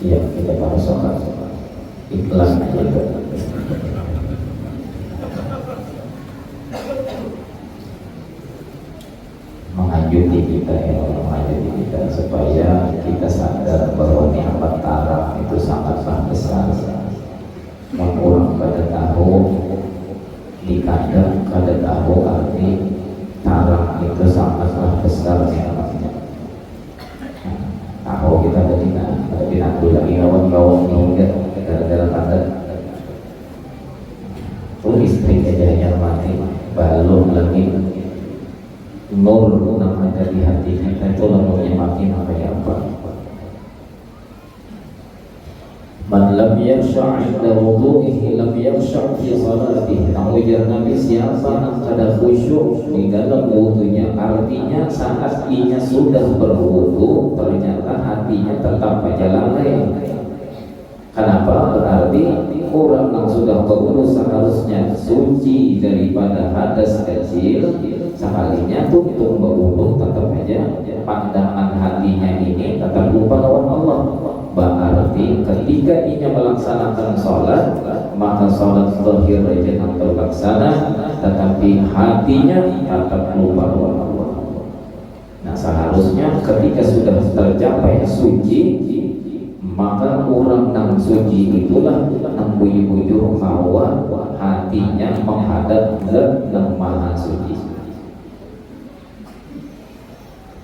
Iya, kita bahas soal iklan aja. Mengajuti kita ya Allah, mengajuti kita supaya kita sadar bahwa nikmat taraf itu sangatlah besar. Orang pada tahu di kandang kada tahu arti taraf itu sangatlah besar nikmatnya. Tahu kita tadi nanti lagi kawan-kawan hingga gara-gara kandang. Istri aja yang mati belum lagi nur namanya di hati kita itu lemurnya makin kayak apa. Man lam yakhsha' 'inda wudu'ihi lam yakhsha' fi salatihi. Ujar Nabi, siapa yang kada khusyuk di dalam wudunya, artinya saat ia sudah berwudu ternyata hatinya tetap aja lalai. Kenapa? Berarti orang yang sudah berwudu seharusnya suci daripada hadas kecil, sekalinya tutup berwudu tetap aja pandangan hatinya ini tetap lupa lawan Allah. Berarti ketika ia melaksanakan sholat, maka sholat zahir aja yang terlaksana, tetapi hatinya tetap lupa lawan Allah. Nah, seharusnya ketika sudah tercapai suci, maka orang yang suci itulah yang bujur hawa hatinya menghadap Zat yang Maha Suci.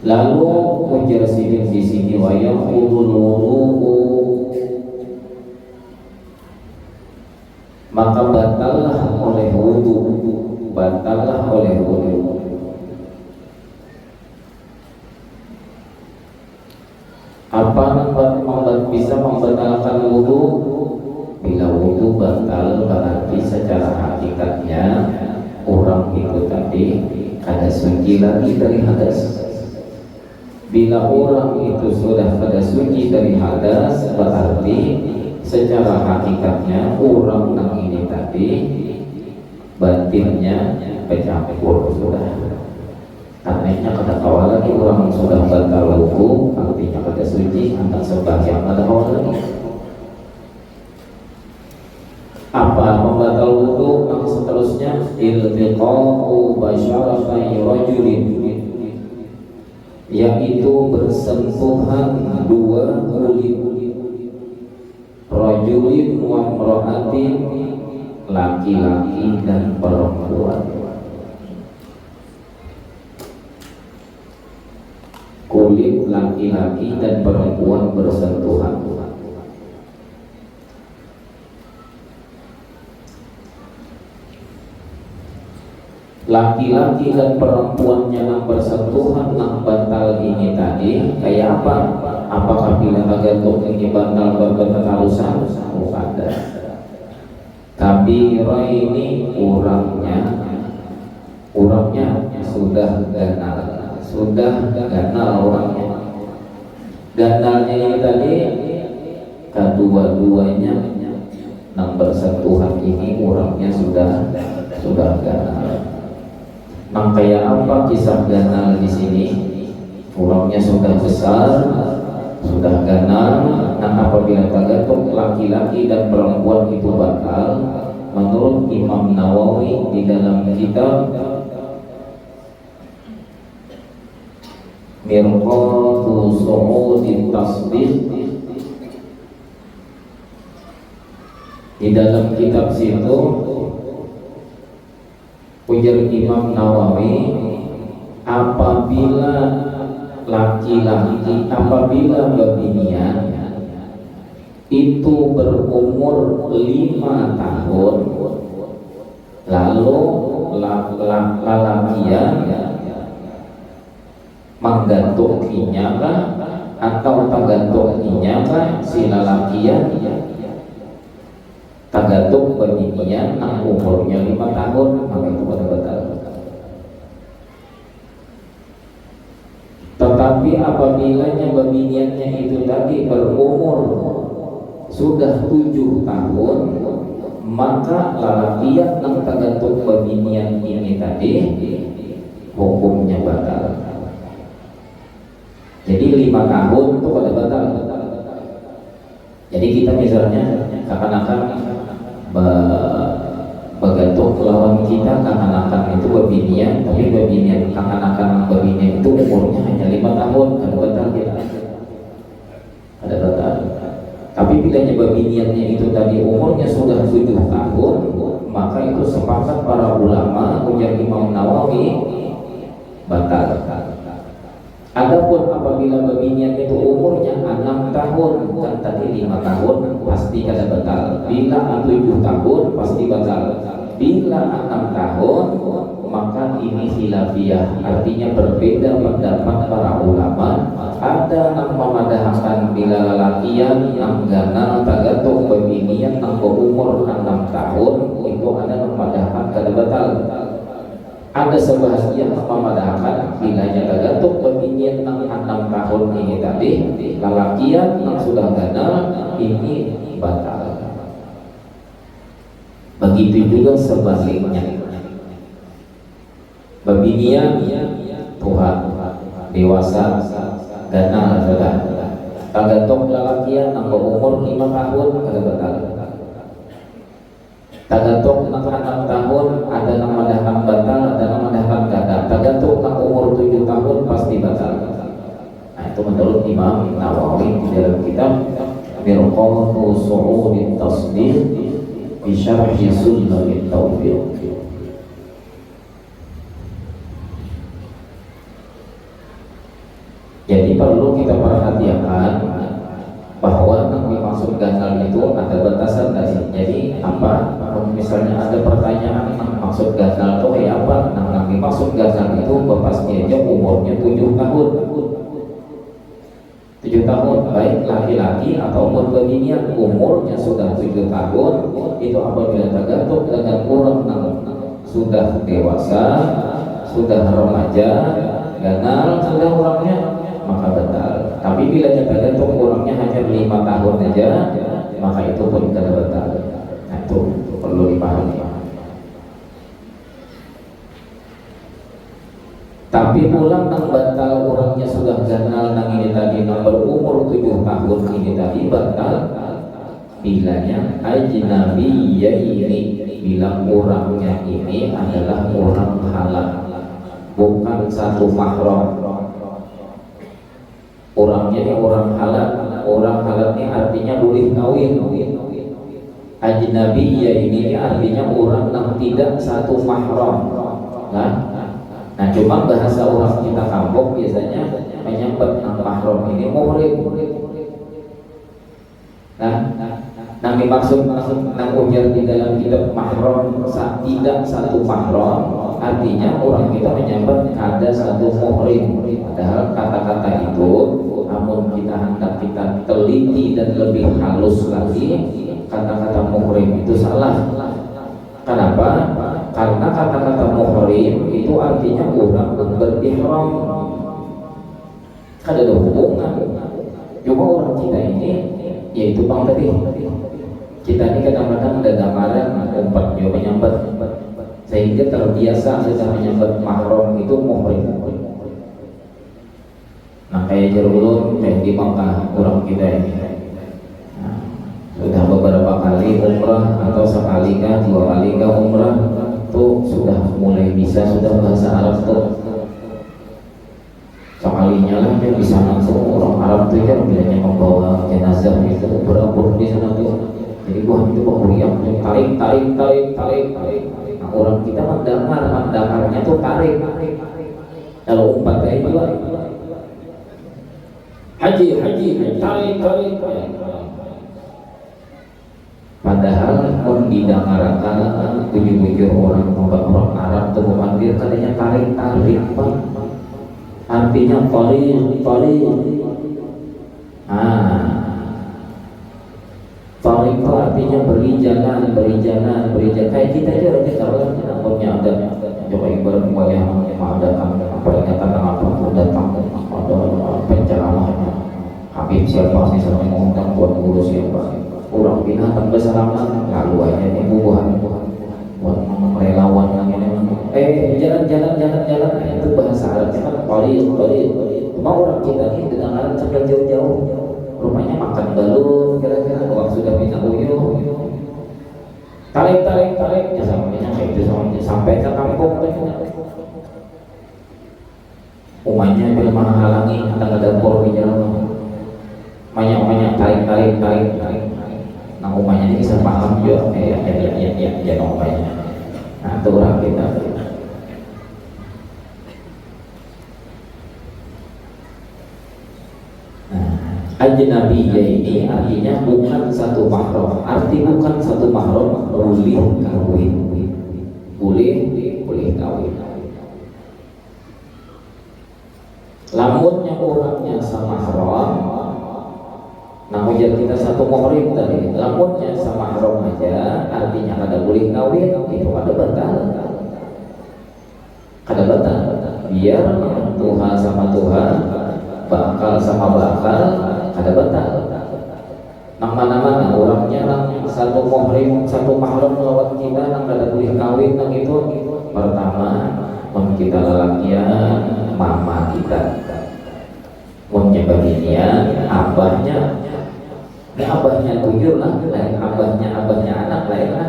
Lalu ujar sidik di sini wa yaqulul wudu, maka batallah oleh wudu, batallah oleh wudu. Apa yang bisa membatalkan wudu? Bila wudu batal berarti secara hakikatnya orang itu tadi kada suci lagi dari hadas. Bila orang itu sudah kada suci dari hadas, berarti secara hakikatnya orang yang ini tadi batinnya bercampur sudah. Artinya kada kawal lagi orang sudah batal wudu, artinya kada suci, antara sebagian kada kawal lagi. Apa pembatal wudu yang seterusnya? Iltiqa'u basyaratai rajulin, yaitu bersentuhan dua kulit, rajulin wa imra'atin, laki-laki dan perempuan. Kulit laki-laki dan perempuan bersentuhan. Laki-laki dan perempuannya yang bersentuhan yang batal ini tadi kayak apa? Apakah bila agatuk ini batal berketarusan? Bukan. Tapi ini orangnya sudah ganal orangnya. Ganalnya ini tadi kedua-duanya yang bersentuhan ini orangnya sudah ganal. Kayak apa kisah ganal di sini? Orangnya sudah besar, sudah ganal. Dan apabila tagatuk laki-laki dan perempuan itu batal, menurut Imam Nawawi di dalam kitab Mirqatu Su'udi Tasbih, di dalam kitab situ ujar Imam Nawawi, apabila laki-laki, apabila babinian itu berumur 5 tahun, lalu lalakian menggantunginya kah atau tergantunginya kah si lalakian tergantung babinian yang umurnya 5 tahun, maka itu batal. Tetapi apabila babiniannya itu tadi berumur sudah 7 tahun, maka lalakian yang tergantung babinian ini tadi hukumnya batal. Jadi 5 tahun itu pada batal. Jadi kita misalnya akan-akan bergantung lawan kita, akan-akan itu babinian, tapi babinian akan-akan babinian itu umurnya hanya 5 tahun, ada batal kita, ada batal. Tapi bila babiniannya itu tadi umurnya sudah 7 tahun, maka itu sepakat para ulama, ujar Imam Nawawi, batal. Adapun apabila babinian itu umurnya 6 tahun, kan tadi 5 tahun pasti kada batal. Bila 7 tahun pasti batal. Bila 6 tahun maka ini khilafiyah, artinya berbeda pendapat para ulama. Ada yang memadahkan bila lalakian yang ganal tagatuk babinian yang berumur 6 tahun itu ada yang memadahkan kada batal. Ada sebahagian memadahkan bilanya tergantung babinian 6 tahun ini tadi, lalakian yang sudah ganal ini batal. Begitu juga sebaliknya, babinian Tuhan dewasa ganal sudah, tergantung lalakian yang berumur 5 tahun kada batal. Tergantung 6 tahun ada yang madahkan batal, ada yang madahkan kada. Tergantung umur 7 tahun pasti batal. Nah itu menurut Imam Nawawi di dalam kitab Mirqatu Su'udit Tasdid fi Syarhi Sunnahit Taufiq. Jadi perlu kita perhatikan bahwa yang dimaksud ganal itu ada batasan dari. Jadi apa? Misalnya ada pertanyaan maksud ganal itu kayak apa? Nah, yang dimaksud ganal itu bapaknya aja umurnya 7 tahun. 7 tahun baik laki-laki ataupun babinian umurnya sudah 7 tahun itu apabila tergantung dengan orang yang sudah dewasa, sudah remaja, ganal sudah orangnya maka batal. Tapi bila tergantung orangnya hanya 5 tahun saja maka itu pun tidak batal. Nah itu perlu dipahami. Tapi pulang yang batal orangnya sudah ganal nang ini tadi yang berumur 7 tahun ini tadi batal bilanya ajnabiyya ini, bilang orangnya ini adalah orang halal, bukan satu mahram. Orangnya ini orang halal. Orang halal ini artinya boleh kawin. Ajnabiyya ini artinya orang yang tidak satu mahram. Nah cuma bahasa orang kita kampung biasanya menyebut mahram ini muhrim. Nah dimaksud nang ujar di dalam kitab mahram tidak satu mahram artinya orang kita menyebut ada satu muhrim. Padahal kata-kata itu namun kita hendak kita teliti dan lebih halus lagi, kata-kata muhrim itu salah. Kenapa? Karena kata-kata muhrim itu artinya orang yang berihram. Ada hubungan. Cuma orang kita ini yaitu bang tadi kita ini kadang-kadang ada gambaran umpat juga menyambut sehingga terbiasa sudah menyambut mahram itu muhrim. Nah kayak jerulun kayak di Makkah orang kita ini sudah beberapa kali umrah atau sekali kah 2 kali kah umrah tuh sudah mulai bisa sudah bahasa Arab tuh. Sekalinya lah dia di sana tuh orang Arab tuh kan bilangnya membawa jenazah itu berabur di sana tuh. Jadi buah itu penguriang tarik. Nah, orang kita mendengarnya tuh tarik. Kalau umpat kayak juga haji tarik. Padahal pun didengarkan bujur-bujur orang Arab tuh memanggil katanya tarik Pak. Artinya tarik. Tarik itu artinya beri jalan. Kayak kita aja orang kita namanya ada coba ibarat wayang ada peringatan apa datang ada penceramahnya Habib siapa sih sampai ngomong buat guru siapa orang binatang bersalaman lalu aja ini bubuhan buat relawan yang ini jalan itu bahasa Arabnya kan tarik. Cuma orang kita ini dengan Arab sampai jauh-jauh rumahnya makan balon kira-kira sudah minta uyuh, tarik ya samanya kayak itu sampai ke kampung umanya bila menghalangi tangga dapur di jalan banyak tarik nah umanya ini bisa paham juga ya umanya nah itu orang kita ajnabiyya ini artinya bukan satu mahram. Arti bukan satu mahram boleh kawin. Lamunnya orangnya sama mahram, nah ujar kita satu muhrim tadi. Lamunnya sama mahram aja, artinya kada boleh kawin, itu kada batal. Biar Tuhan sama Tuhan, bakal sama bakal ada batal. Nang mana-mana orangnya nang satu muhrim satu mahram lawan kita nang kada boleh kawin nang itu pertama mun kita lelakian mama kita mun nyebabinnya abahnya buyur lah lain abahnya anak lain lah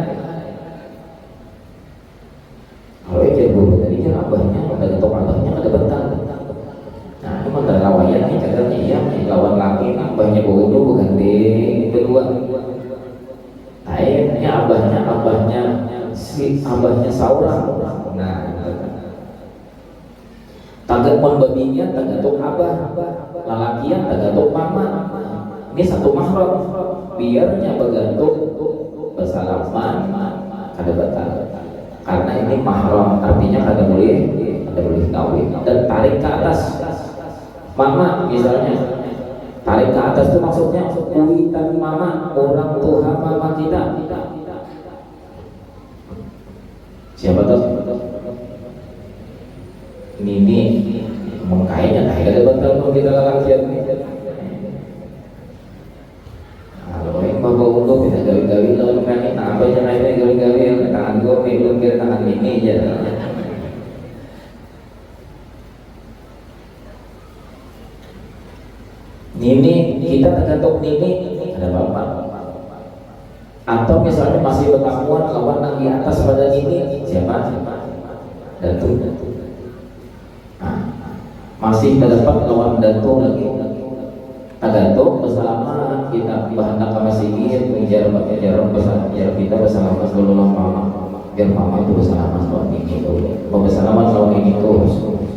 kalau itu dulu tadi kan abahnya ada ketok abahnya ada batal. Nah, itu kan lawayan nih catatnya ya, lawan laki abahnya bodoh bukan di kedua. Nah, ini abahnya saurang. Nah, tagak pun babinya tagatuk abah, lalakian tagatuk mama. Ini satu mahram, biarnya bergantung bersalaman ada batal. Karena ini mahram artinya kada boleh kawin dan tarik ke atas. Mama misalnya tarik ke atas itu maksudnya kuitan mama orang tua mama kita. Siapa tahu ini mengkainya nah ada betul kalau kita lelakian kalau yang bawa untuk kita gawi-gawi lalu kan apa yang lainnya gawi-gawi tangan gue belum kira tangan ini aja. Nini kita tergantung nini ada bapak atau misalnya masih berkamuan lawan yang di atas pada nini siapa datu nah, masih terdapat lawan datu lagi tergantung bersama kita bahan kama sigit menjar kita bersama dulu lama biar mama itu bersama lawan ini dulu bersama lawan ini terus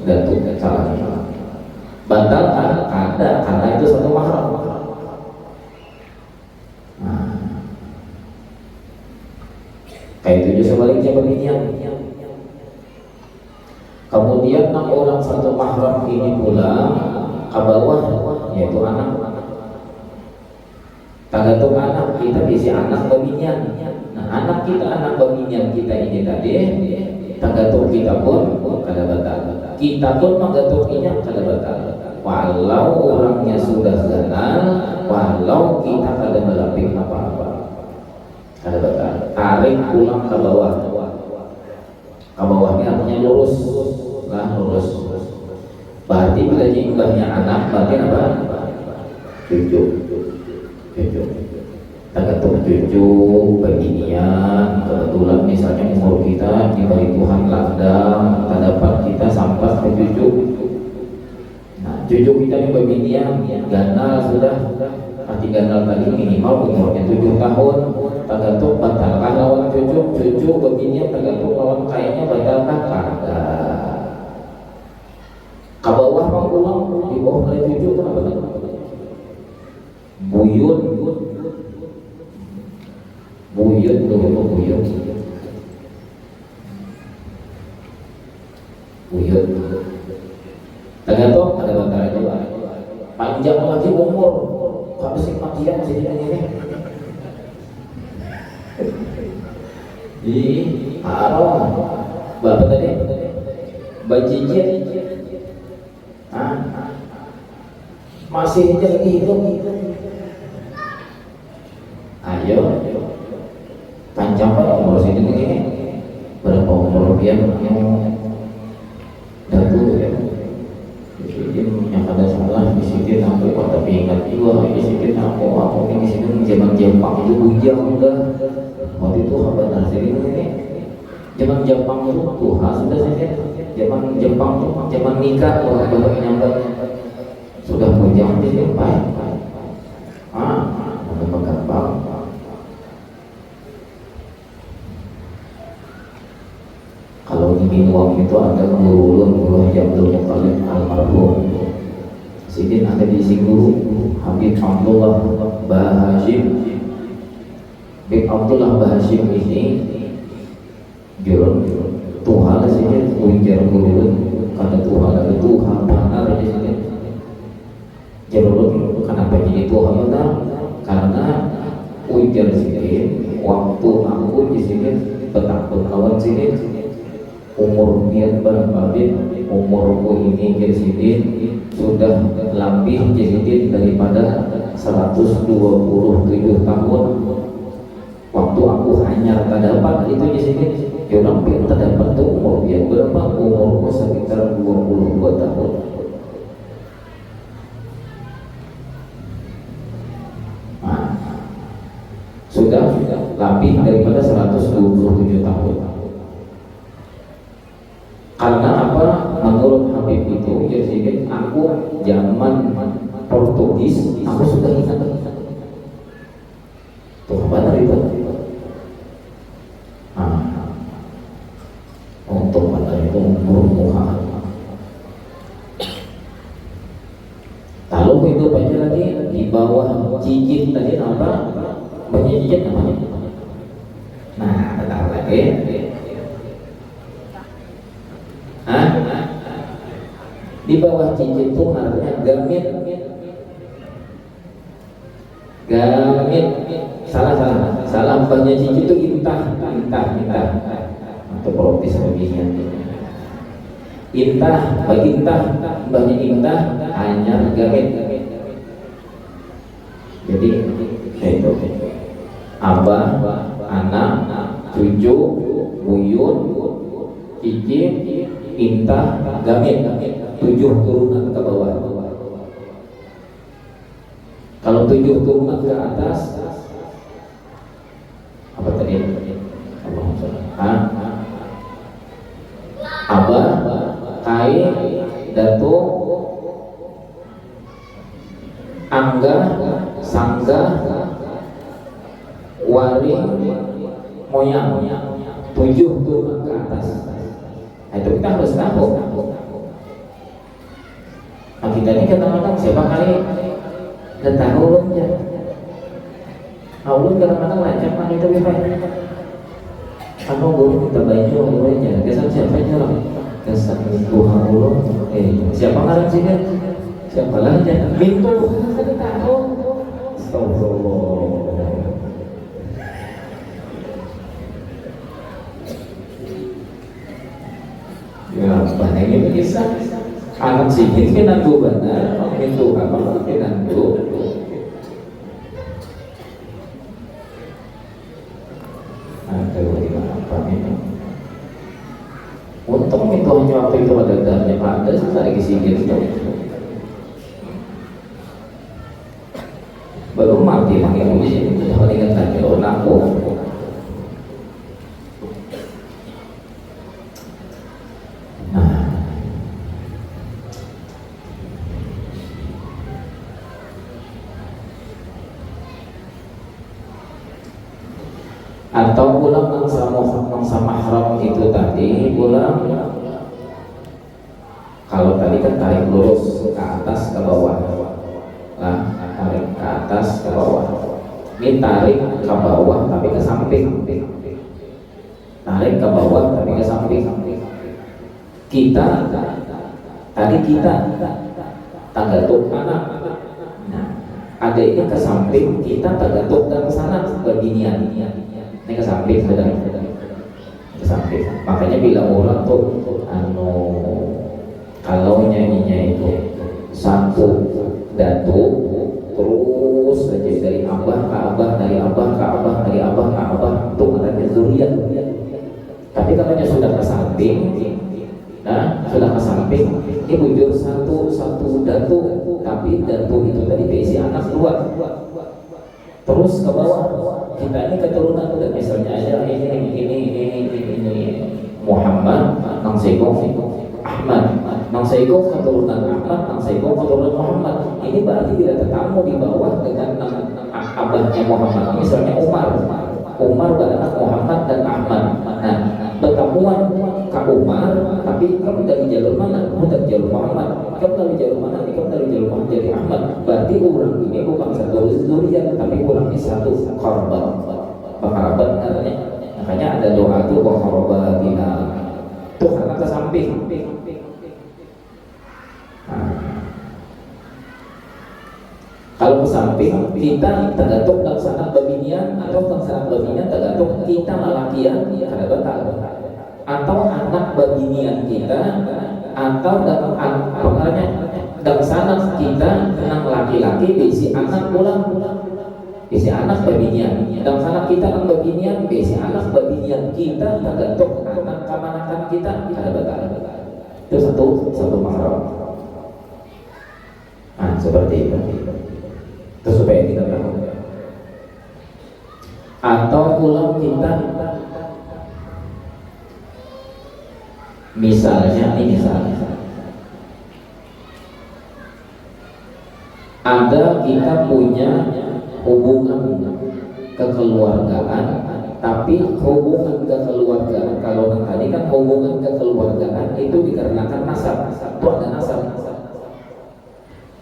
datu salahnya batal ada karena itu suatu mahram. Nah, kayak itu juga sebaliknya beginian. Kemudian enam orang satu mahram ini pulang ke bawah yaitu anak. Tergantung anak kita bisa anak beginian. Nah anak beginian kita ini tadi tergantung kita pun kada batal. Kita pun menggantungnya kada batal. Walau orangnya sudah kenal, walau kita kada melapik apa-apa, kada batal. Tarik pulang ke bawah. Ke bawahnya artinya lurus. Berarti bila jumlahnya anak, berarti apa? Cucu. Tergantung cucu, beginian, kebetulan misalnya umur kita diberi Tuhan ladang, terdapat kita sampai ke cucu. Nah, cucu kita ini beginian, ganal sudah, arti ganal tadi minimal umurnya 7 tahun, tergantung batalkah lawan cucu beginian, tergantung lawan kayaknya batalkah kada. Ke bawah pulang, di bawah dari cucu itu apa? Buyut tergantung ada batal juga panjang lagi umur habis matian masih ini di haram bapak tadi bajijit masih lagi hidup ayo panjang pak umur sini begini berapa umur yang datu ya yang ada salah bisikin aku tapi ingat juga bisikin aku ini bisikin zaman Jepang itu bujang udah waktu itu benar jadi ini zaman Jepang itu Tuhan sudah saja zaman Jepang itu zaman nikah orang baru nyambat sudah bujang jadi baik memang gampang. Kalau di Binuang itu ada guru Abdul Muttalib almarhum. Sidin ada di Singuru Habib Abdullah Bahashim. Habib Abdullah Bahashim ini jurun Tuhan sini ujar guru karena Tuhan ada Tuhan benar di sini. Jurun kenapa jadi Tuhan benar? Karena ujar sini waktu aku di sini petang kawan sini umur dia berapa umurku ini jadi sudah lebih jadi daripada 127 tahun. Waktu aku hanya terdapat itu di sini orang pun terdapat tuh umur dia berapa umurku sekitar 22 tahun. Sudah lebih daripada 127 tahun. Karena apa? Menurut Habib itu jadi aku zaman Portugis aku sudah ingat tuh benar itu untuk benar itu umur lalu itu banyak lagi di bawah cicit tadi apa banyak cicit namanya bentar lagi di bawah cincin itu artinya gamit salah banyak cincin itu intah atau protes baginya banyak intah hanya gamit jadi itu abah anak cucu buyut cicit intah gamit 7 turunan ke bawah. Kalau 7 turunan ke atas apa tadi? Abah, Kai, Datuk, Angga, Sangga, Wari, Moyang 7 turunan ke atas. Itu kita harus tahu. Kita ini kadang-kadang siapa kali dan tahu ulunnya ulun kadang-kadang lancar kan itu bisa kamu guru kita baju ulunnya kesan siapa aja lah kesan Tuhan ulun siapa kali sih kan siapa lah aja pintu kita tahu astagfirullah ya banyak ini bisa anak sikit kan aku benar itu apa kan aku ada apa ini untung itu hanya waktu itu ada dannya ada sekali sikit baru mati pakai musik itu hal yang tadi orang aku atau pulang sama haram itu tadi pulang kalau tadi kan tarik lurus ke atas ke bawah tarik ke atas ke bawah ini tarik ke bawah tapi ke samping tarik ke bawah tapi ke samping kita tadi kita tangga tuh anak ada ini ke samping kita tangga tuh dan ke sana beginian ini ke samping ke samping makanya bila orang tuh kalau nyanyinya itu satu datu terus saja dari abah ke abah dari abah ke abah dari abah ke abah itu katanya zuriat tapi katanya sudah ke samping sudah ke samping ini bujur satu datu tapi datu itu tadi berisi anak dua terus ke bawah. Kita ini keturunan udah misalnya aja ini Muhammad, nang Seko Ahmad, nang Seko keturunan Ahmad, nang Seko keturunan Muhammad. Ini berarti tidak tertamu di bawah dengan abahnya Muhammad. Misalnya Umar beranak Muhammad dan Ahmad. Nah, pertemuan Kak Umar, tapi kamu dari jalur mana? Kamu dari jalur Muhammad. Kamu dari jalur mana? Kamu dari jalur Muhammad jadi Ahmad. Berarti orang ini bukan satu zuriat, tapi orang ini satu korban. Berkarabat katanya. Makanya ada doa itu berkarabatina. Itu karena ke samping. Kalau ke samping kita tergantung dan sangat babinian atau dan sangat babinian tergantung kita lalakian ada batal atau anak babinian kita atau dan sangat kita anak laki-laki bisi anak pulang bisi anak babinian dan sangat kita anak babinian bisi anak babinian kita tergantung anak kamanakan kita ada batal. Itu satu mahram. Nah, seperti itu. Itu supaya kita tahu. Atau pulang kita misalnya ada kita punya hubungan kekeluargaan, tapi hubungan kekeluargaan kalau tadi kan hubungan kekeluargaan itu dikarenakan nasab, itu ada nasab.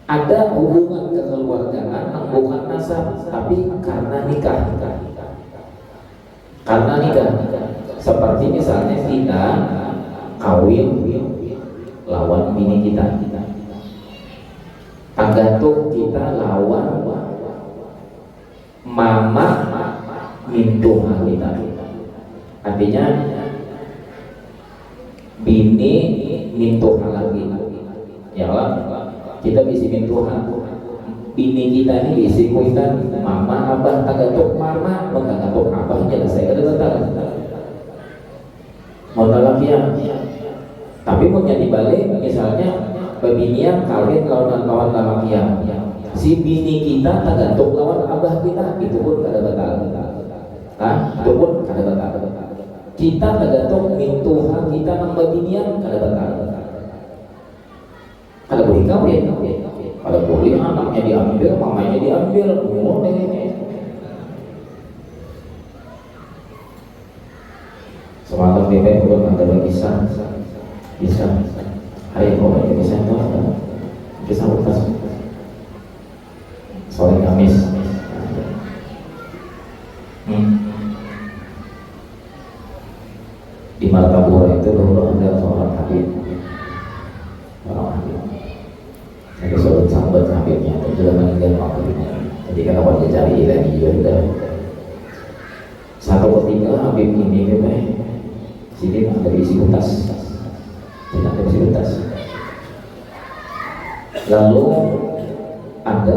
Ada hubungan kekeluargaan yang bukan nasab, tapi karena nikah. Karena nikah. Seperti misalnya kita kawin lawan bini kita. Tergantung kita lawan mama mintuha kita. Artinya bini mintuha lagi. Ya Allah. Kita bisa mintuhan bini kita ini bisa kuitan mama abah tagatok mama tagatok abah jadi saya ada betul modal lagi ya. Tapi mau jadi balik misalnya bebinian kawin lawan lalakian si bini kita tagatok lawan abah kita itu pun kada betul itu pun kada betul kita tagatok mintuhan kita nang bebinian kada betul. Kalau boleh kawin, kalau boleh anaknya diambil, mamanya diambil, boleh ini. Semalam bebek belum ada kisah. Hari kau ada kisah itu apa? Kisah utas. Sore Kamis. Di Martapura itu dulu ada seorang habib. Saya suruh sahabat habibnya itu sudah meninggal waktunya. Jadi kan awal dia cari lagi juga. Satu ketika habib ini sini ada isi utas, tidak ada isi utas. Lalu ada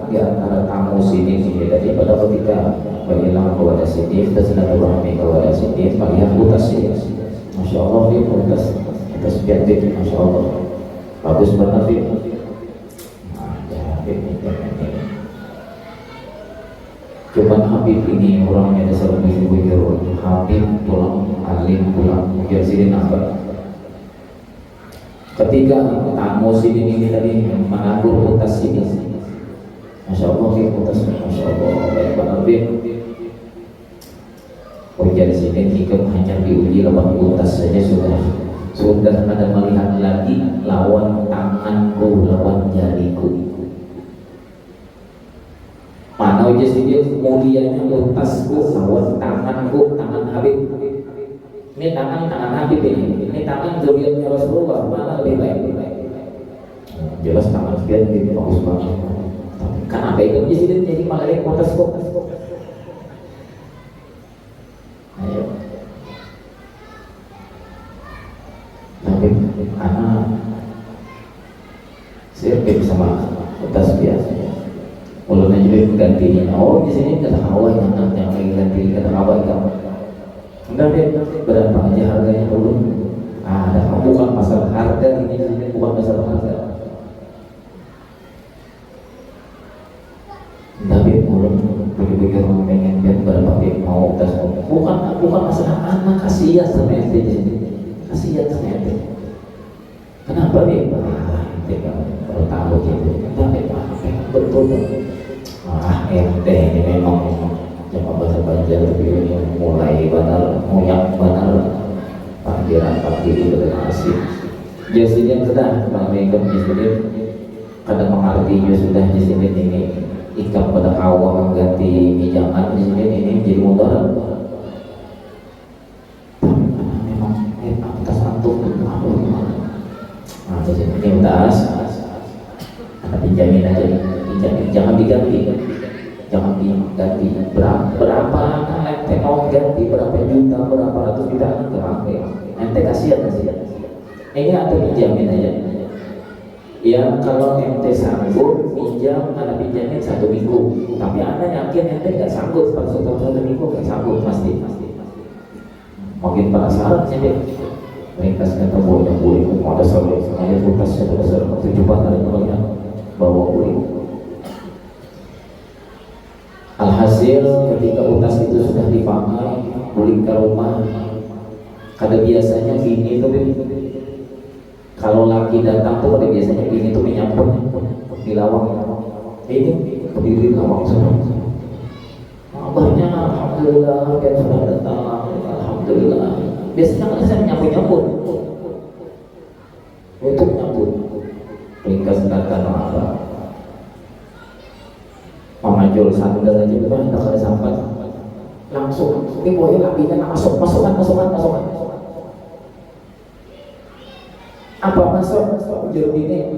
di antara tamu sini tadi pada ketika berhilang kepada sini kita sedang berhenti kepada sini melihat utas ini. Masya Allah dia utas biadib, Masya Allah bagus banget dia. Cuman Habib ini orangnya dasar begitu Habib pulang alim pulang biar sini nampak. Ketika tamu sini ini tadi menanggur utas sini, Masya Allah dia utas, Masya Allah baik banget. Ujian sini jika hanya diuji lawan utas saja sudah ada melihat lagi lawan tanganku lawan jariku. Mana ujian sini mulianya utasku lawan tanganku tangan Habib. Ini tangan Habib ini tangan zuriatnya Rasulullah mana lebih baik? Jelas tangan sekian ini bagus banget. Kan apa itu jadi malah dari utasku. Ayo. Tapi anak sirkip sama utas biasa. Mulanya juga gantinya. Oh di sini kata hawa yang lagi ganti kata hawa kamu. Enggak deh berapa aja harganya dulu. Ada bukan masalah harga ini bukan masalah harga. Tapi mulai begitu kasihan sama ente di sini, kasihan sama ente. Kenapa dia? Ente kalau tahu gitu, betul. Ente ini memang cuma bahasa Banjar tapi ini mulai benar, moyak benar, panggilan itu asik. Jasudin sudah, Assalamualaikum Jasudin. Kadang mengerti sudah Jasudin ini ikan pada kawah mengganti mijangan Jasudin ini jadi mudarat. Memang atas antum nah Jasudin ini udah ada pinjamin aja, pinjamin jangan diganti, jangan diganti berapa ente mau ganti berapa juta, berapa ratus juta enggak, ente kasihan. Ini ada pinjamin aja. Ya kalau ente sanggup pinjam, anak pinjamin 1 minggu. Tapi anak yakin ente nggak sanggup, pada 1 minggu nggak sanggup pasti. Mungkin penasaran sih deh. Ringkas kata boleh, ada soal semuanya tuntas ya pada soal 7 hari namanya bawa kulit. Alhasil ketika utas itu sudah dipakai, balik ke rumah. Kada biasanya gini tuh. Kalau laki datang tuh pada biasanya ini tuh menyampun di lawang. Ini berdiri lawang semua. Abahnya alhamdulillah kan sudah datang, alhamdulillah. Biasanya kan saya menyampun. Itu menyampun. Ringkas kata apa? Mama jual sandal aja udah ada sampai langsung. Ini boleh lakinya masukkan. Apa masuk jeruk ini?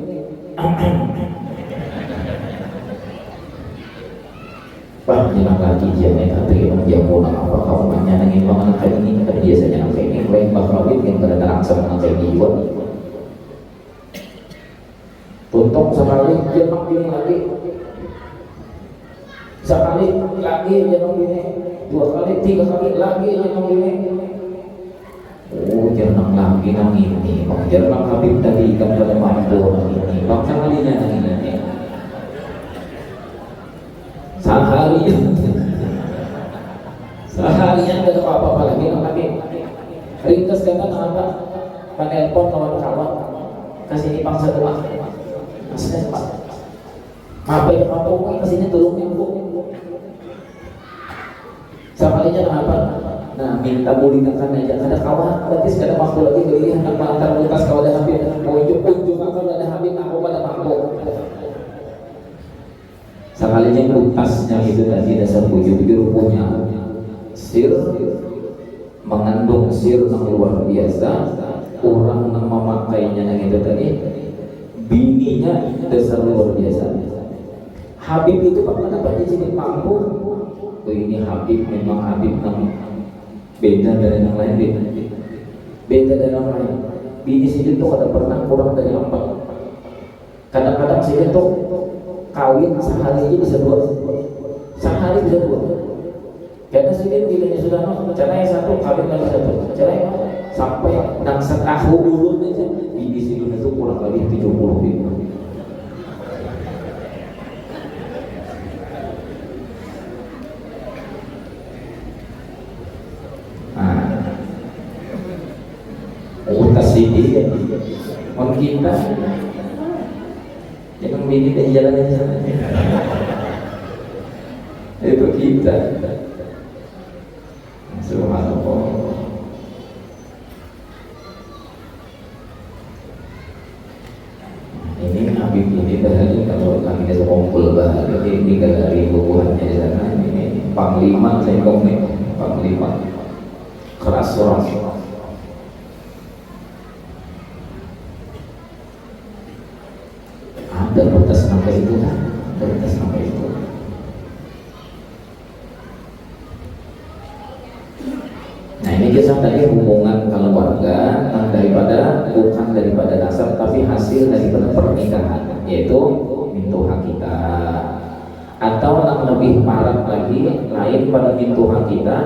Pak jangan lagi jangan kata yang jamu apa kamu nangin banget kayak ini kan biasanya kayak ini lain bakal yang berada langsung kayak ini juga. Tuntung sekali jangan gini lagi, sekali lagi jangan gini, 2 kali 3 kali lagi jangan gini. Oh, jangan lagi nang ini, bang. Jangan Habib tadi ikan pada mampu nang ini, bang. Sekalinya nang ini. Seharian gak ada apa-apa lagi nang Habib. Ringkas kata nang apa? Panelpon kawan kawan, kasih ini pangsa doa. Kasih pak. Apa yang mampu kasihnya tolong yang bu. Sekalinya nang apa? Nah, minta bulikakan aja. Ada kawan, berarti ada mampu lagi beli anak antar lukas kalau ada Habib. Mau unjuk kalau ada Habib, aku pada mampu. Sekalinya kutasnya itu tadi dasar bujur punya sir, mengandung sir yang luar biasa. Orang yang memakainya yang itu tadi, bininya dasar luar biasa. Habib itu pernah dapat izin mampu. Oh, ini Habib memang Habib namanya. Beda dari yang lain, beda dari yang lain. Bini sini tuh kada pernah kurang dari 4. Kadang-kadang sini tuh kawin sehari aja bisa 2, sehari bisa 2. Karena sini bilangnya sudah cerai 1, kawin lagi 1, cerai sampai nang setahun dulu aja. Bini sini itu kurang lebih 70 bini. Sini orang kita jangan bini dan jalan sana itu kita subhanallah. Ini Habib ini bahari kalau kami ada kumpul bahari ini 3.000 buahnya di sana. Ini panglima saya komen panglima keras orang. Ada batas sampai itu kan, batas sampai itu. Nah ini kisah tadi hubungan keluarga bukan daripada nasab tapi hasil daripada pernikahan, yaitu mintu kita. Atau yang lebih parah lagi lain pada mintu kita,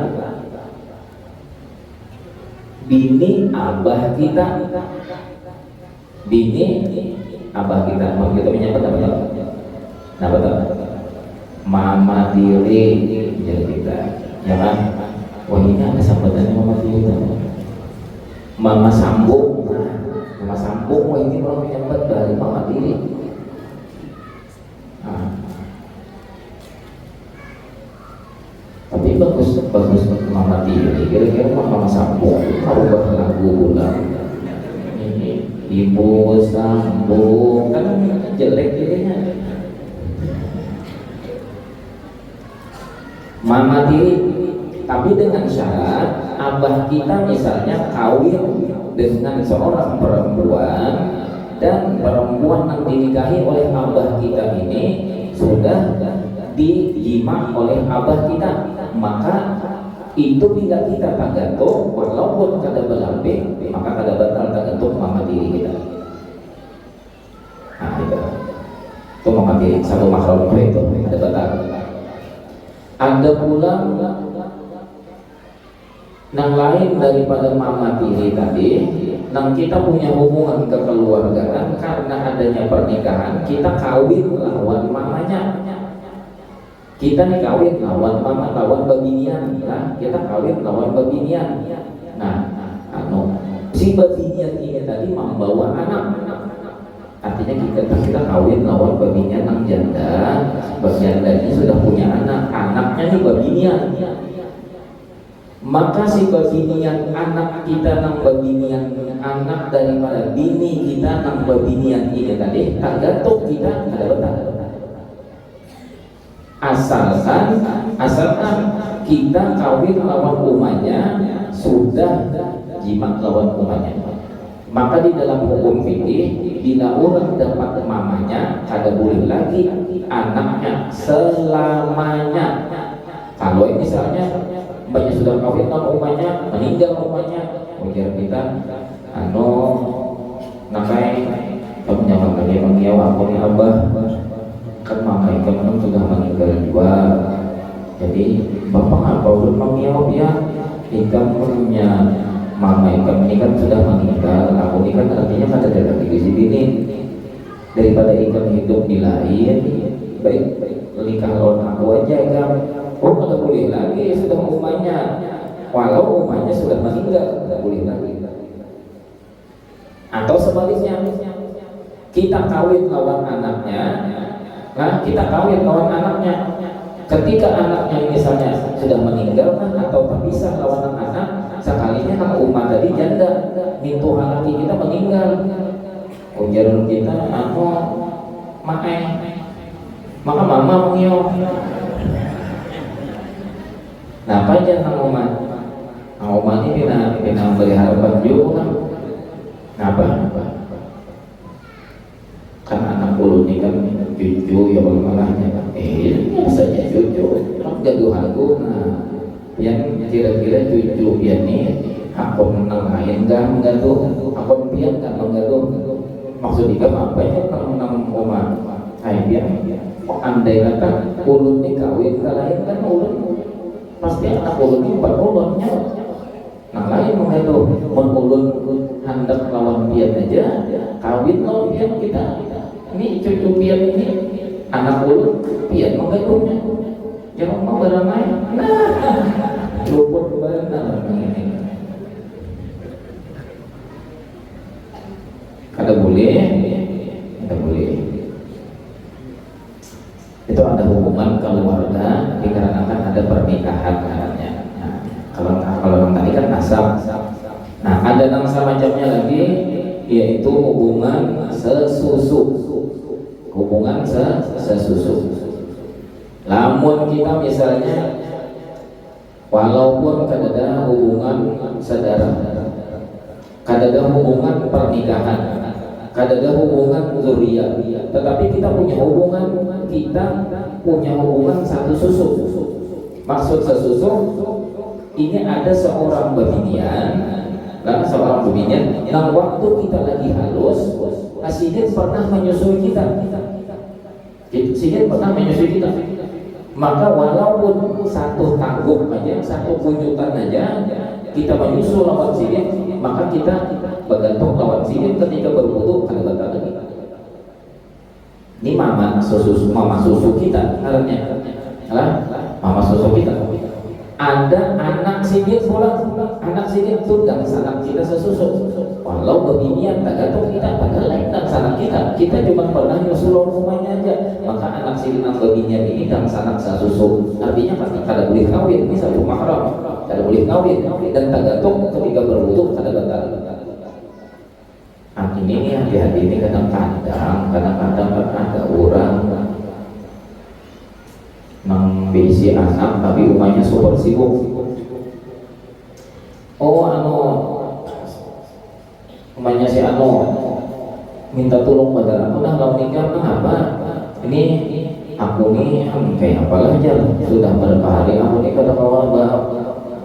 bini abah kita, bini abah kita, mau kita menyebut apa? Nah betul, mama tiri jadi kita, ya kan? Wah ini ada sambutannya mama tiri. mama sambung. Mama sambung ini orang menyebut dari mama tiri. Tapi bagus mama tiri. Kira-kira mama sambung kalau buat lagu ulang ini ibu sambung kan jelek jadinya. Mama tiri, tapi dengan syarat abah kita misalnya kawin dengan seorang perempuan dan perempuan yang dinikahi oleh abah kita ini sudah dijima oleh abah kita, maka itu bila kita tagatuk walaupun kada berlambing maka kada batal tagatuk mama tiri kita. Nah itu mama tiri satu mahram itu ada batal. Ada pula yang lain daripada mama tiri tadi, yang kita punya hubungan kekeluargaan karena adanya pernikahan, kita kawin lawan mamanya. Kita nih kawin lawan mama, lawan babinian, nah, kita kawin lawan babinian. Nah, si babinian ini tadi membawa anak. Artinya kita kawin lawan babinian yang janda, janda ini sudah punya anak, anaknya nih babinian. Maka si babinian anak kita nang babinian anak daripada bini kita nang babinian ini tadi tergantung kita ada betul. Asalkan kita kawin lawan umanya sudah jima lawan umanya. Maka di dalam hukum fikih bila orang dapat mamanya ada boleh lagi anaknya selamanya. Kalau misalnya banyak sudah kawin lawan umanya meninggal umanya, ujar kita nakai kamu jangan lagi mengiaw aku nih abah kan mama ikan sudah meninggal juga, jadi bapak apa udah mengiaw ya ikan punya mama ikan ini kan sudah meninggal, aku ini kan artinya kan ada lagi di sini daripada ikan hidup di lain baik nikah lawan aku aja ikan. Oh kada boleh lagi sudah umanya, walau umanya sudah meninggal kada boleh lagi. Atau sebaliknya kita kawin lawan anaknya, nah kita kawin lawan anaknya. Ketika anaknya misalnya sudah meninggal kan, atau terpisah lawan anak, sekalinya anak umat tadi janda, mintu anak kita meninggal, ujar kita aku mae, maka mama mengiyo. Nah, apa aja nang umat? Nang umat ini pina beri harapan juga. Kenapa? Kan anak ulu ini kan cucu ya malahnya kan. Biasanya cucu. Kan gaduh aku. Nah, yang kira-kira cucu ya nih akon nang lain kan menggaduh, akon pian kan menggaduh. Maksud dia apa ya nang umat? Hai dia. Andai kata ulun ini kawin ke lain kan ulun pasti anak ulun ini bukan ulunnya. Nah lain mengedo ulun hendak lawan pian aja kawin lawan pian kita ini cucu pian ini anak ulun pian mengedonya jangan mau beramai. Nah luput benar ini kada boleh itu ada hubungan keluarga dikarenakan ada pernikahan katanya. Nah, kalau yang tadi kan nasab. Nah, ada yang semacamnya lagi yaitu hubungan sesusu. Hubungan sesusu. Lamun kita misalnya walaupun kadada hubungan saudara, kadada hubungan pernikahan, kadada hubungan zuriat, tetapi kita punya hubungan satu susu. Maksud sesusu ini ada seorang babinian yang waktu kita lagi halus sidin pernah menyusui kita. Maka walaupun satu tangguk aja, satu kunjutan aja kita menyusul lawan sidin, maka kita bergantung lawan sidin ketika berwudu kada batal lagi. Ini mama susu kita, karena mama susu kita. ada anak sidik pulang, anak sidik tunggang sanak kita sesusu. Walau beginian tak gatung kita padahal lain dan sanak kita cuma pernah nyusul rumahnya aja. Maka anak sidik dan beginian ini dan sanak sesusu. Artinya pasti kada boleh kawin, ini satu mahram, kada boleh kawin dan tak gatung ketika berwudu kada batal. Ini hati-hati ini kadang-kadang ada orang membisi anak tapi rumahnya super sibuk. Rumahnya si minta tolong pada aku kalau nikah apa? Ini aku nih kayak apalah aja sudah berapa hari aku nih kada bawa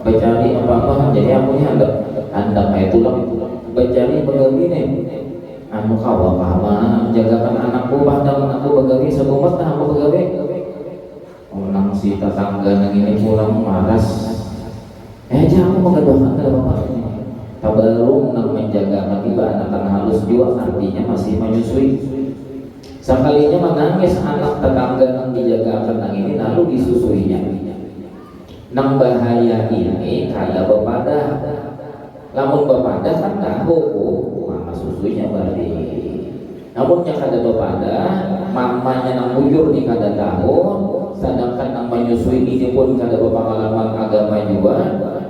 bercari apa-apa jadi aku nih anda kayak tulang bercari begawi nih kawa pahama jagakan anakku padang anakku begawi sebumat nah aku begawi orang si tetangga nang ini pulang maras jangan mengedoakan ke bapak tabarung nang menjaga tiba anak halus juga artinya masih menyusui sekalinya menangis anak tetangga nang dijagakan nang ini lalu disusuinya nang bahaya ini kayak bepadah lamun bepadah kan tahu mama susunya berarti namun yang kada bepadah mamanya nang bujur ni kada tahu sedangkan nang menyusui ini pun kada berpengalaman agama juga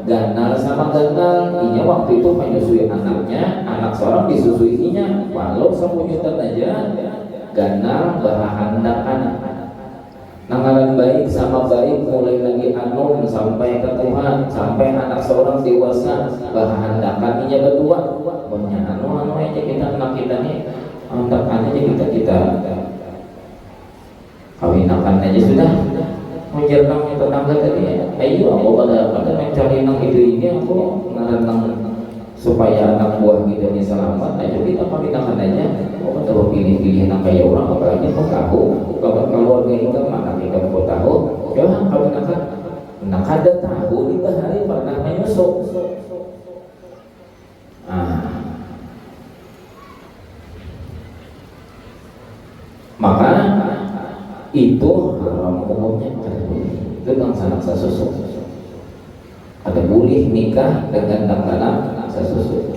ganal sama ganal inya waktu itu menyusui anaknya anak seorang disusuinya walau semunyutan aja ganal bahandakan nangaran baik sama baik mulai lagi anum sampai ke Tuhan sampai anak seorang dewasa bahandakan inya berdua punya anu aja kita anak kita nih andakan aja kita kawinakan aja sudah menjelaskan tetangga tadi ayo aku pada mencari nang itu ini aku ngarang supaya anak buah kita ini selamat ayo kita kawinakan aja aku coba pilih-pilih nang kayak orang apalagi kok tahu kalau keluarga kita mana kita kok tahu ya kawinakan nang kada tahu di bahari pernah menyusup maka itu haram umumnya itu yang sanak sesusu ada boleh nikah dengan tanggalan sesusu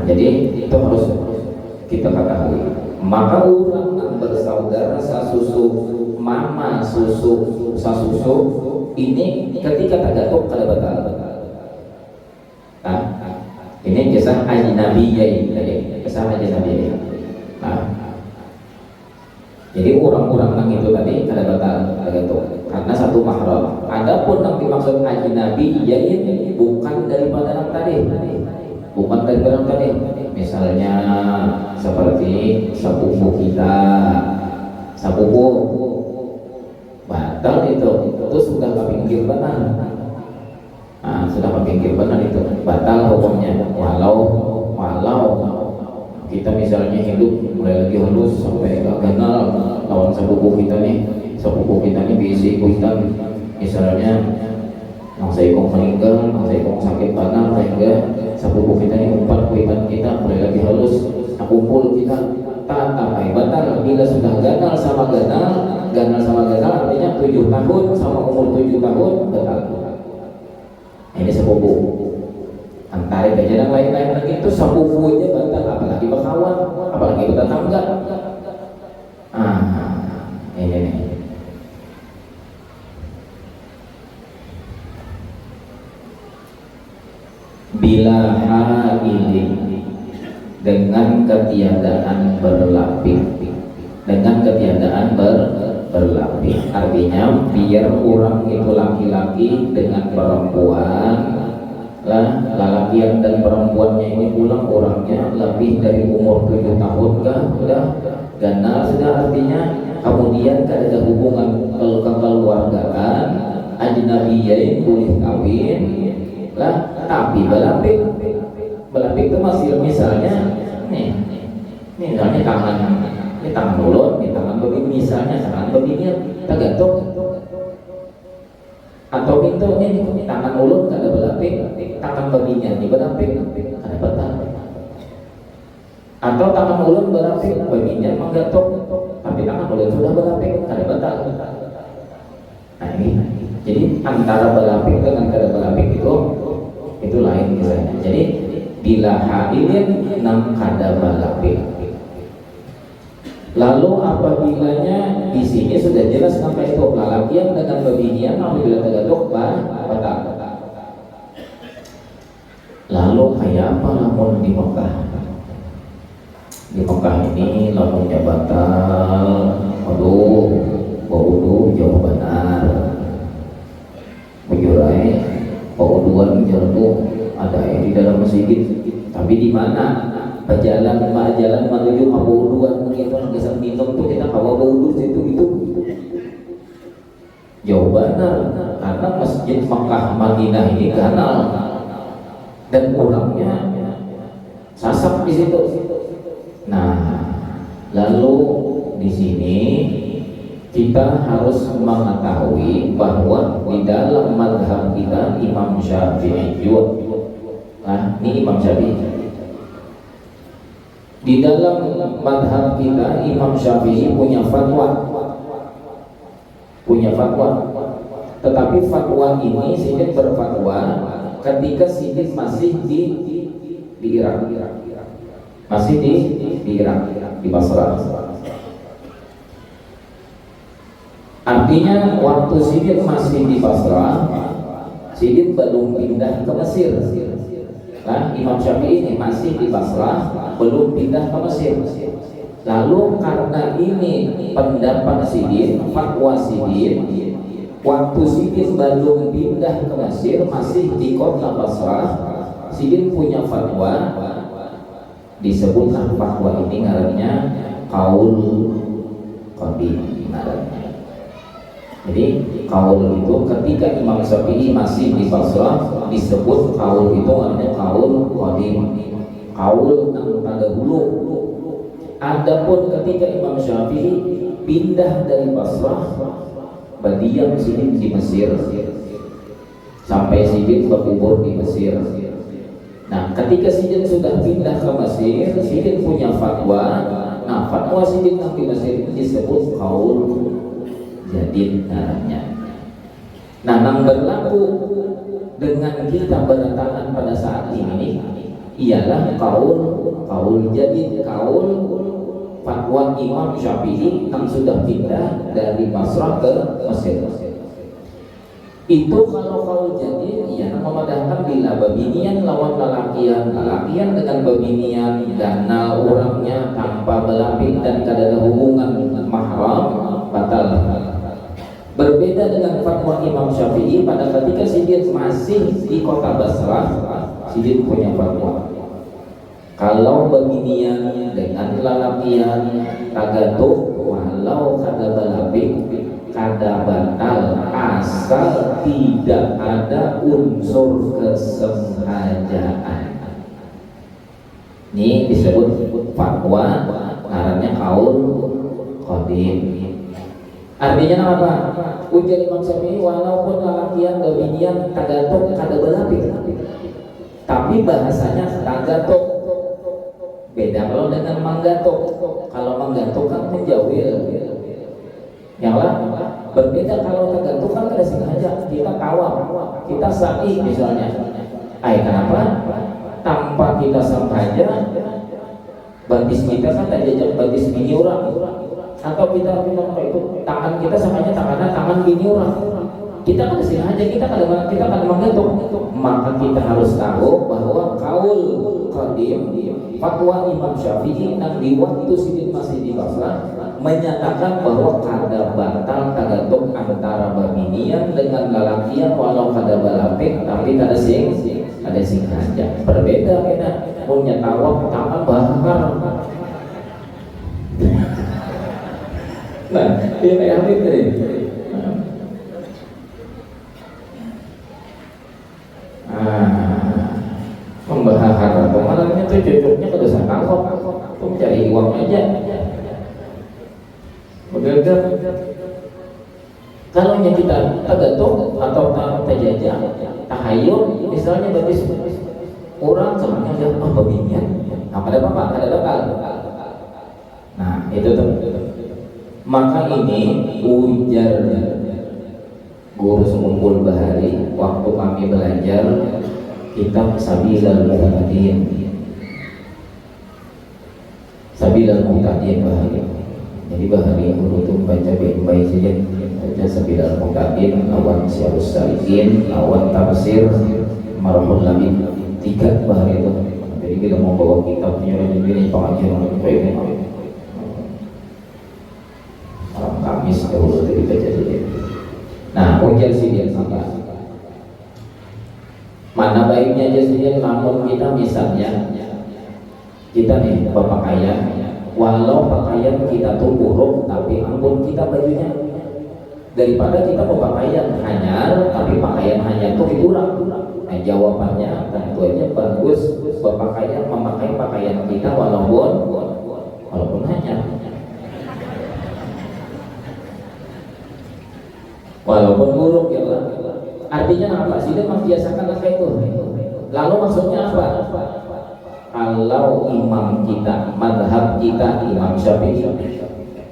jadi itu harus kita ketahui maka orang yang bersaudara sasusu mama susu sasusu ini ketika tagatuk kada batal ini kisah haji Nabi kisah haji Nabi jadi orang-orang nang itu tadi kada batal karena satu mahram. Adapun yang dimaksud haji Nabi yaitu bukan daripada nang tadi. Bukan daripada nang tadi. Misalnya seperti sepupu kita. Sepupu batal itu sudah kepinggir benar. Sudah kepinggir benar itu batal hukumnya. Walau kita misalnya hidup mulai lagi halus sampai gak kenal lawan sepupu kita nih bisi kuitan misalnya nang saikong meninggal nang saikong sakit panah sehingga sepupu kita nih umpat kuitan kita mulai lagi halus kumpul kita tak batal bila sudah ganal sama ganal artinya 7 tahun sama umur 7 tahun batal ini sepupu antara kejadian lain-lain lagi itu sepupunya batal apalagi berkawan apalagi bertetangga ini nih bila hailin dengan ketiadaan berlapis berlapis artinya biar orang itu laki-laki dengan perempuan lalakian dan perempuannya ini pulang orangnya lebih dari umur 7 tahun sudah ganal sudah artinya kemudian ada hubungan kekeluargaan ajnabiyain boleh kawin tapi belapik itu masih misalnya misalnya tangan ulun tangan begini misalnya tangan begini tergantung atau itu ini tangan ulun kada belapik tangan baginya ini belapik kada batal atau tangan ulun belapik baginya menggantung tapi tangan ulun sudah belapik kada batal ini jadi antara belapik dengan kada lain kisahnya. Jadi bila hailin nam kada balapin. Lalu apabillanya di sini sudah jelas sampai itu lalakian dengan babinian apabila tergaduk batal. Lalu kayak apa namun di Mekah? Di Mekah ini lamunnya batal, aduh, baudu jauh benar. Mejurai bauduan jauh ada di dalam masjid. Tapi di mana? Jalan menuju Abuduan mungkin orang kisah minum tuh kita kawa baudu situ gitu. Jauh benar karena masjid Makkah Madinah ini kanal dan orangnya sasak di situ. Nah, lalu di sini kita harus mengetahui bahwa di dalam mazhab kita Imam Syafi'i juga. Nah, ini Imam Syafi'i. Di dalam madhab kita Imam Syafi'i punya fatwa, tetapi fatwa ini Sidin berfatwa ketika Sidin masih di Irak, masih di Irak, di Basra. Artinya waktu Sidin masih di Basra, Sidin belum pindah ke Mesir. Nah, Imam Syafi'i ini masih di Basra, belum pindah ke Mesir. Lalu karena ini pendapat Sidin, fatwa Sidin, waktu Sidin belum pindah ke Mesir, masih di kota Basra, Sidin punya fatwa, disebutlah fatwa ini ngarannya Qaul Qadim ngarannya. Jadi kaul itu ketika Imam Syafi'i masih di Basra disebut kaul itu artinya kaul qadim, kaul yang terdahulu. Adapun ketika Imam Syafi'i pindah dari Basra berdiam sini di Mesir sampai Sidin berkubur di Mesir. Nah, ketika Sidin sudah pindah ke Mesir, Sidin punya fatwa. Nah, fatwa Sidin yang di Mesir disebut kaul jadi namanya. Nah, yang berlaku dengan kita berdatangan pada saat ini ialah kaul jadi kaul fatwa Imam Syafi'i yang sudah pindah dari Basra ke Mesir. Itu kalau kaul jadi ya memadahkan bila babinian lawan lalakian dengan babinian dana orangnya tanpa belapik dan tidak ada hubungan mahram batal. Berbeda dengan fatwa Imam Syafi'i pada ketika Sidin masih di kota Basra, Sidin punya fatwa. Kalau babinian dengan lalakian tagatuk walau kada balapik kada batal asal tidak ada unsur kesengajaan. Ini disebut fatwa karena kaul qadim. Artinya apa? Ujar Imam Syafi'i walaupun lalakian babinian tagatuk kada balapik, tapi bahasanya tagatuk. Beda kalau dengan manggatuk. Kalau manggatuk kan menjawil. Yang lah berbeda kalau tagatuk kan kada sengaja kita kawam, kita sa'i misalnya. Kenapa? Tanpa kita sengaja batis kita kan tak jajak batis bini orang. Atau kita bilang itu tangan kita samanya tangan bini orang, kita kan sengaja kita kan menggantung. Maka kita harus tahu bahwa kaul qadim fatwa Imam Syafi'i yang di waktu Sidin masih di Basra menyatakan bahwa kada batal tagatuk antara babinian dengan lalakian walau kada balapik tapi kada sengaja. Berbeda kita punya tawaf tangan bakar. Nah, dia kayak itu nih. Membahas kemarinnya tuh cocoknya ke dosa kawat, tuh mencari uang aja. Begagal. Kalau yang kita tagatuk atau tajajah, tahayul, misalnya bagus orang semuanya dia babinian, ada apa? Ada bakal. Nah, itu tuh. Maka ini ujar guru Sumumpul Bahari waktu kami belajar kitab Sabilal Muhtadin. Sabilal Muhtadin bahaya. Jadi bahaya guru itu baca baik-baik saja. Baca Sabilal Muhtadin, lawan Syarus Salikin, lawan Tafsir Marhum Lamin. 3 bahaya itu. Jadi kita mau bawa kitabnya ini pengajian kayak ini. Malam Kamis dahulu itu dibaca saja. Nah, ujar sih dia sama. Mana baiknya aja sih, namun kita misalnya kita nih berpakaian, walau pakaian kita tuh buruk, tapi ampun kita bajunya, daripada kita berpakaian hanyar tapi pakaian hanyar tuh kurang. Nah jawabannya tentu aja bagus berpakaian, memakai pakaian kita walaupun hanyar, walaupun buruk ya lah. Artinya apa sih? Dia membiasakan kayak itu. Lalu maksudnya apa? Kalau imam kita, madhab kita Imam Syafi'i,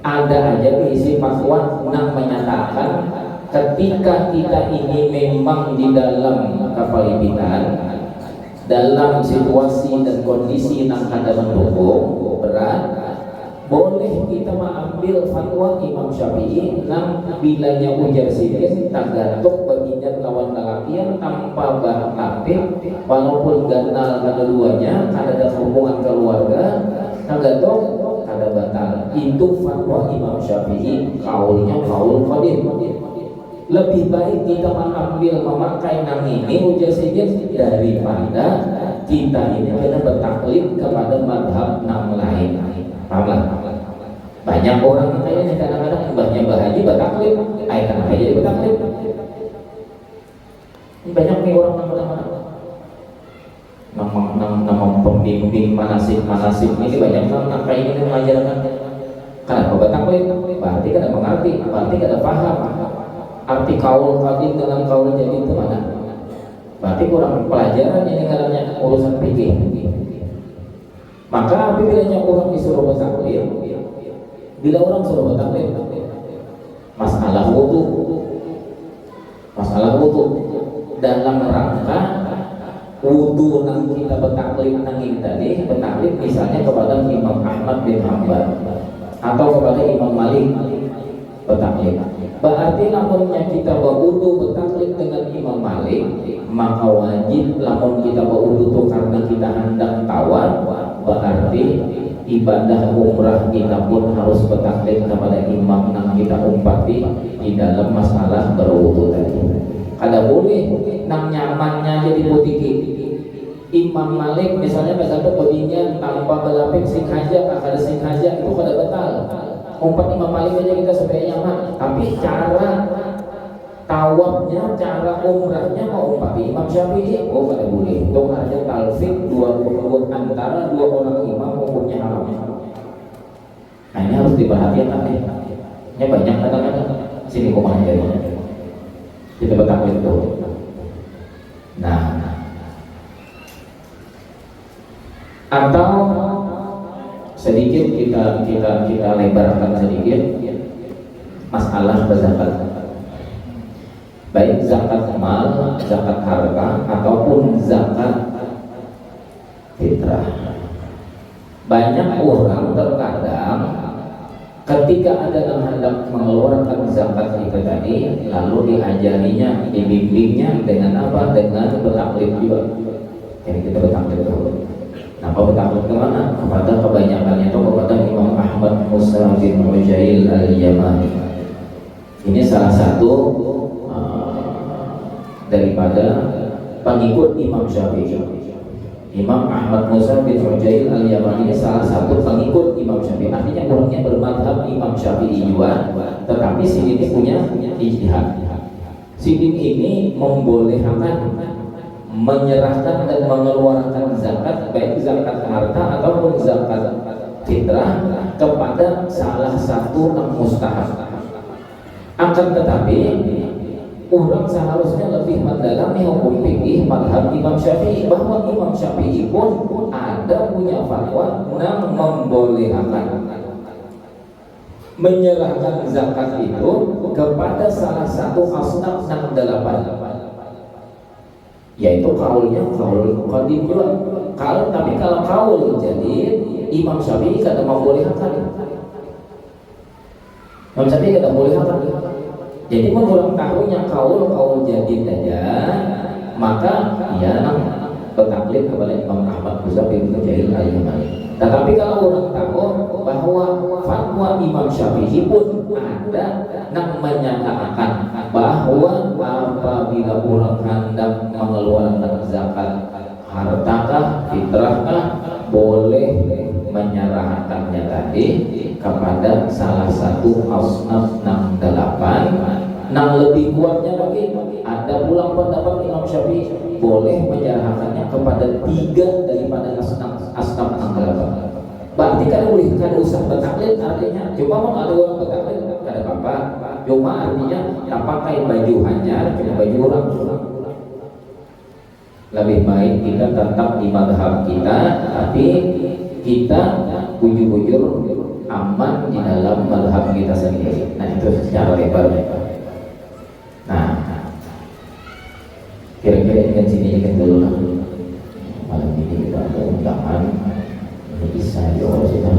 ada aja isi fatwa yang menyatakan ketika kita ini memang di dalam kepalipitan, dalam situasi dan kondisi yang kada mendukung berat, boleh kita mengambil fatwa Imam Syafi'i yang bilanya ujar sidin tagatuk baginya lawan lelakian tanpa barang aktif, walaupun ganal keduanya ada hubungan keluarga tagatuk kada batal. Itu fatwa Imam Syafi'i, kaulnya kaul qadim. Lebih baik kita mengambil memakai nang ini ujar sidin daripada kita ini kita bertaklid kepada madhab nang lain. Paham? Banyak orang kayaknya kadang-kadang mbahnya Mbah Haji bertaklid, kan aja dia bertaklid. Banyak nih orang nama pembimbing manasik ini banyak orang kayak ini mengajarkan. Karena bertaklid berarti kada mengerti, berarti kada paham arti kaul qadim dengan kaul jadi itu mana. Berarti kurang pelajaran ini katanya urusan fikih. Maka apabila orang disuruh bertaklid, bila orang suruh bertaklid, masalah wudu dalam rangka wudu nang kita bertaklid nang ini tadi, bertaklid misalnya kepada Imam Ahmad bin Hanbal atau kepada Imam Malik bertaklid. Berarti lamunnya kita berwudu bertaklid dengan Imam Malik, maka wajib lamun kita berwudu itu karena kita hendak tawar, berarti ibadah umrah kita pun harus bertaklid kepada imam yang kita umpati di dalam masalah berwudu tadi. Kada boleh nang nyamannya jadi putiki. Imam Malik misalnya pada bodinya tanpa berlapis sing haja, kada sing haja itu kada batal. Umpat Imam Malik aja kita supaya nyaman, tapi cara tawafnya, cara umrahnya mau umpati Imam Syafi'i, kada boleh. Itu ada talfik antara dua orang imam hukumnya haram. Nah ini harus diperhatikan nih. Ini banyak kadang-kadang sini kumanya dari kita bertaklid itu. Nah, atau sedikit kita lebarkan sedikit masalah berzakat, baik zakat mal, zakat harta ataupun zakat fitrah. Banyak orang terkadang ketika ada yang hendak mengeluarkan zakat itu tadi, lalu diajarinya, dibimbingnya dengan apa? Dengan bertaklid juga. Jadi kita bertaklid dulu. Kenapa bertaklid kemana? Kepada kebanyakannya itu kepada Imam Ahmad Musa bin Mujail al-Yamani. Ini salah satu daripada pengikut Imam Syafi'i. Imam Ahmad Musa bin Mujail al-Yamani ini salah satu pengikut Imam Syafi'i. Artinya orangnya bermadhab Imam Syafi'i juga, tetapi sini ini punya ijtihad. Sini ini membolehkan menyerahkan dan mengeluarkan zakat, baik zakat harta ataupun zakat fitrah kepada salah satu yang mustahab. Akan tetapi orang seharusnya lebih mendalami hukum fikih madhab Imam Syafi'i, bahwa Imam Syafi'i pun ada punya fatwa yang membolehkan menyerahkan zakat itu kepada salah satu asnaf yang 8. yaitu kaulnya kaul qadim juga. Tapi kalau kaul jadi Imam Syafi'i kata membolehkan. Imam Syafi'i kata membolehkan. Jadi menurut tahunnya kaul jadi saja, maka ia bertaklid kepada Imam Ahmad bin Jail al-Yamani. Tetapi kalau orang tahu bahwa fatwa Imam Syafi'i pun ada yang menyatakan bahwa apabila orang hendak mengeluarkan zakat hartakah, fitrahkah, boleh menyerahkannya tadi kepada salah satu asnaf 68. Lebih kuatnya lagi, ada pulang pendapat Imam Syafi'i boleh menyerahkannya kepada 3 daripada asnaf 68. Berarti kan boleh, kan usah bertaklid artinya. Cuma mau ada orang bertaklid ada apa-apa. Cuma artinya tak pakai baju hanya cuma baju orang. Lebih baik kita tetap di madhab kita, tapi kita bujur-bujur aman di dalam madhab kita sendiri. Nah itu secara lebarnya. Nah kira-kira dengan sini kan dulu lah. Malam ini kita ada undangan, ini bisa diuruskan.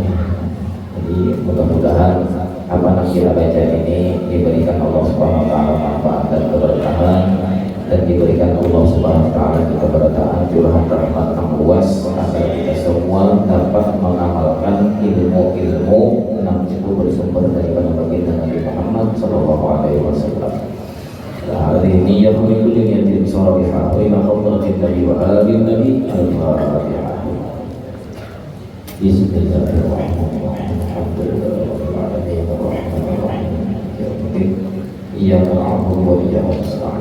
Jadi mudah-mudahan apa yang kita baca ini diberikan Allah Subhanahu Wa Taala manfaat dan keberkahan, dan diberikan Allah Subhanahu Wa Taala keberkahan curah rahmat yang luas agar kita semua dapat mengamalkan ilmu-ilmu yang itu bersumber daripada baginda Nabi Muhammad Sallallahu Alaihi Wasallam. Hari ini yang memiliki niat salihah wa ila hadratin Nabi wa alin Nabi al-Fatihah. Bismillahirrahmanirrahim. Alhamdulillahirabbil alamin arrahmanirrahim. Iyyaka na'budu wa iyyaka nasta'in.